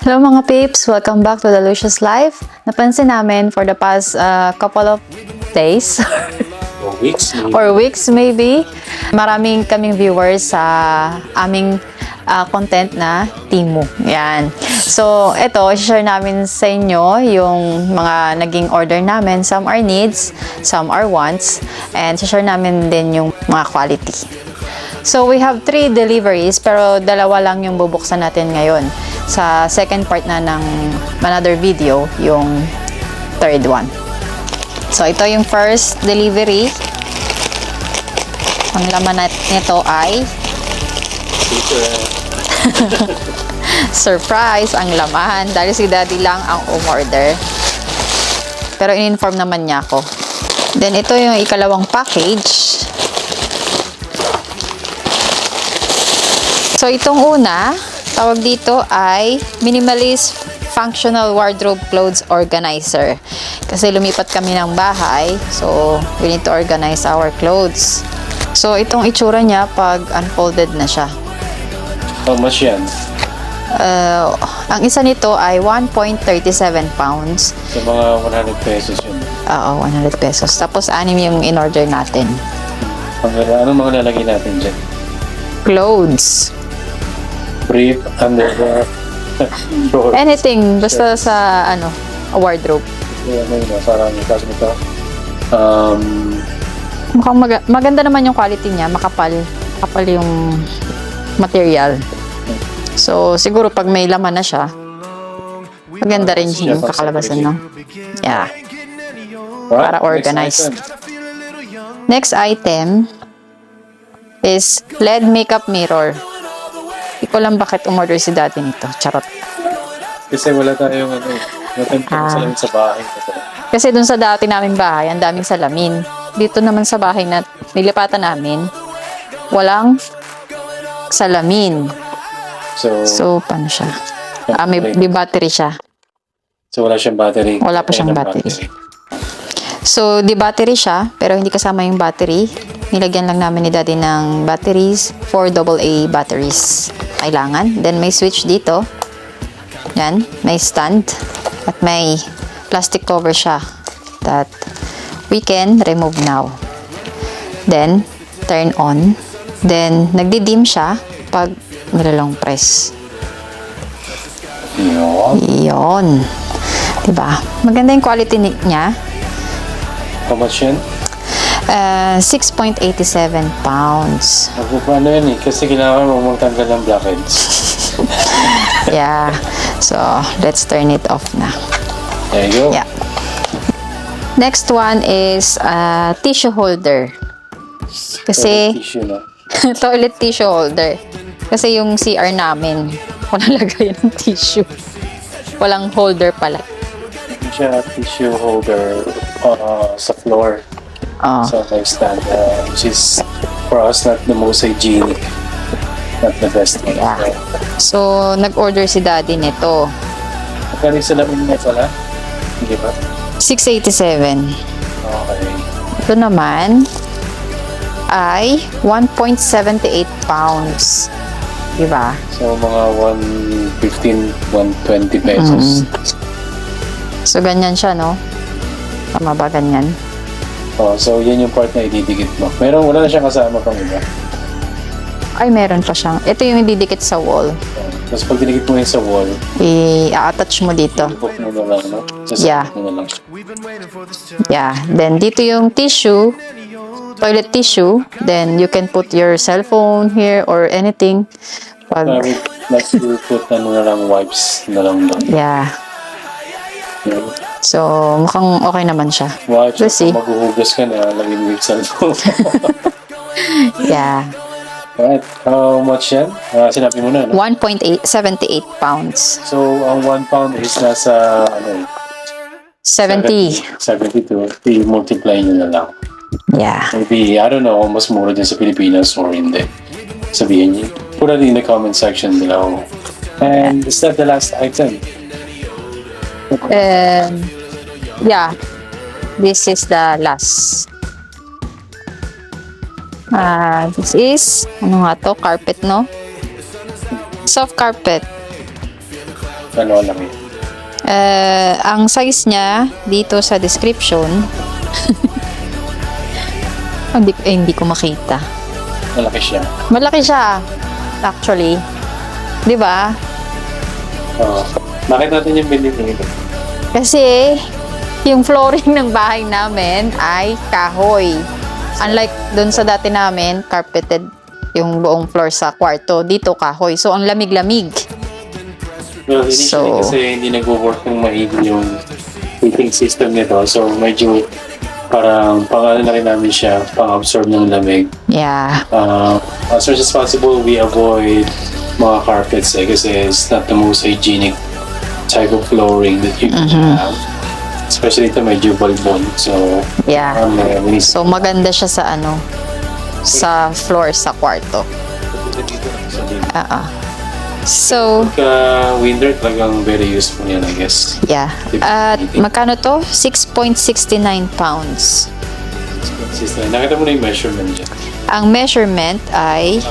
Hello mga peeps! Welcome back to the Lucious Life. Napansin namin for the past couple of days or weeks maybe, maraming kaming viewers sa aming content na Temu. Yan. So, ito, share namin sa inyo yung mga naging order namin. Some are needs, some are wants, and share namin din yung mga quality. So, we have 3 deliveries, pero dalawa lang yung bubuksan natin ngayon. Sa second part na ng another video, yung third one. So, ito yung first delivery. Ang laman nito ay surprise ang laman dahil si Daddy lang ang umorder. Pero in-inform naman niya ako. Then, ito yung ikalawang package. So, itong una, tawag dito ay Minimalist Functional Wardrobe Clothes Organizer. Kasi lumipat kami ng bahay, so we need to organize our clothes. So, itong itsura niya pag unfolded na siya. How much yan? Ang isa nito ay 1.37 pounds. Sa mga 100 pesos yun. Oo, 100 pesos. Tapos, 6 yung in-order natin. Anong mga lalagay natin dyan? Clothes. Brief, underwear, shorts. Anything, basta sa, wardrobe. Parang kasi ito. Mukhang maganda naman yung quality niya, makapal yung material. So, siguro pag may laman na siya, maganda rin yung kakalabasan, no? Yeah. Para organized. Next item is LED makeup mirror. Hindi ko lang bakit umorder si Daddy nito. Charot. Kasi wala tayong salamin sa bahay. Kasi dun sa dati naming bahay, ang daming salamin. Dito naman sa bahay na nilipatan namin, walang salamin. So paano siya? May battery siya. So, wala siyang battery? Wala pa siyang battery. So, battery siya, pero hindi kasama yung battery. Nilagyan lang namin ni Daddy ng batteries, 4 AA batteries. Kailangan. Then, may switch dito. Yan. May stand. At may plastic cover siya that we can remove now. Then, turn on. Then, nagdi-dim siya pag nilalong press. Yun. Diba? Maganda yung quality niya. How much yan? 6.87 pounds. Ano yan eh? Kasi kailangan mo magtanggal ng blackheads. Yeah. So, let's turn it off na. There you go. Yeah. Next one is tissue holder. Kasi, Tissue na. toilet tissue holder. Kasi yung CR namin, walang lagayan ng tissue. Walang holder pala. Hindi siya tissue holder sa floor. So, may stand, which is for us not the most hygienic, not the best one. Yeah. So, nag-order si Daddy nito. Magkano sa lamin niya pala? Hindi ba? 687. Okay. Ito naman ay 1.78 pounds. Diba? So, mga 115, 120 pesos. So, ganyan siya, no? Tama ba ganyan? So, yan yung part na ididikit mo. Wala na siyang kasama pang iba. Ay, meron pa siyang. Ito yung ididikit sa wall. Tapos pag dinikit mo yun sa wall, I-attach mo dito. i-book mo na lang, no? Yeah. Mo na lang. Yeah. Then, dito yung tissue, toilet tissue. Then, you can put your cellphone here or anything. Let's put na lang wipes na lang doon. Yeah. So, mukhang okay naman siya. Wipes, We'll see. maghuhugas ka na, lagyan mo yung cellphone. Yeah. Alright, how much yan? Sinabi mo na, no? 1.78 pounds. So, ang 1 pound is nasa, 70. 72. I-multiply nyo na lang. Yeah. Maybe, I don't know, mas mura din sa Pilipinas or hindi. Sabihin niyo. Put it in the comment section below. And is that the last item? Yeah. This is the last. This is, ano nga to? Carpet, no? Soft carpet. ano lang yun? Ang size niya dito sa description hindi ko makita. Malaki siya. Malaki siya actually. 'Di ba? Bakit natin yung binili? Kasi yung flooring ng bahay namin ay kahoy. Unlike doon sa dati namin, carpeted yung buong floor sa kwarto. Dito kahoy. So ang lamig-lamig. Well, initially kasi hindi nag-work ng maigi yung heating system nito. So, medyo parang pang-ano na rin namin siya, pang-absorb ng lamig. Yeah. As much as possible, we avoid mga carpets kasi it's not the most hygienic type of flooring that you can have. Especially ito medyo balbon. So, Yeah. So maganda siya sa sa floor sa kwarto. So, winter talagang very useful yan, I guess. yeah. At magkano to? 6.69 pounds. Nakita mo na yung measurement dyan. Ang measurement ay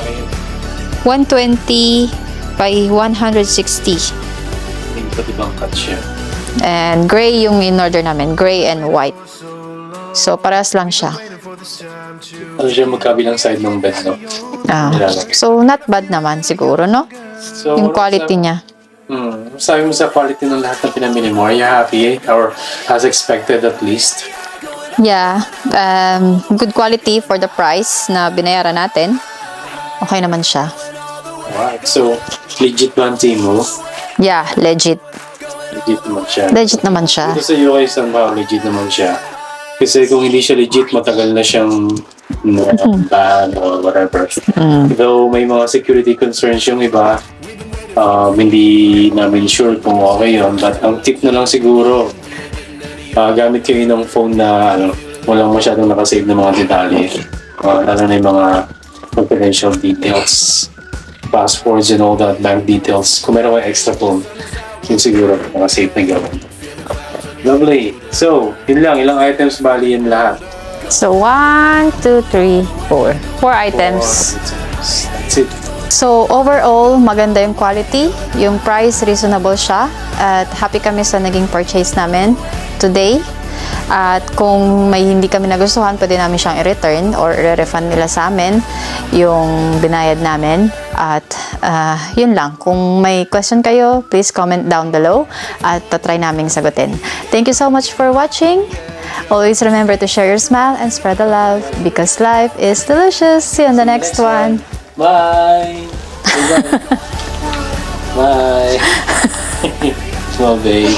120 by 160. Hindi pa ibang cut siya. And gray yung in-order namin. Gray and white. So, parehas lang siya. Ano siya magkabilang side ng bed, no? So, not bad naman siguro, no? So, Yung quality niya. Sabi mo sa quality ng lahat ng pinamili mo, are you happy? Or as expected at least? Yeah. Good quality for the price na binayaran natin. Okay naman siya. Alright. So, legit ba ang team mo? Yeah, legit. Legit naman siya. Legit naman siya. Dito sa UK, somehow, legit naman siya. Kasi kung hindi siya legit, matagal na siyang ban or whatever. Though may mga security concerns yung iba, hindi namin sure kung okay yun. But ang tip na lang siguro, gamit kayo ng phone na walang masyadong nakasave ng mga detalye. Lalo na yung mga confidential details, passports and all that, bank details. Kung meron kayo extra phone, yun siguro nakasave na gawin. Lovely. So, yun lang. Ilang items bali yan lahat? So, 1, 2, 3, 4. 4 items. That's it. So, overall, maganda yung quality. Yung price, reasonable siya. At happy kami sa naging purchase namin today. At kung may hindi kami nagustuhan, pwede namin siyang i-return or i-refund nila sa amin yung binayad namin. At yun lang. Kung may question kayo, please comment down below at try namin sagutin. Thank you so much for watching. Always remember to share your smile and spread the love because life is delicious. See you on the next one. Bye! Bye! Bye! Well, babe.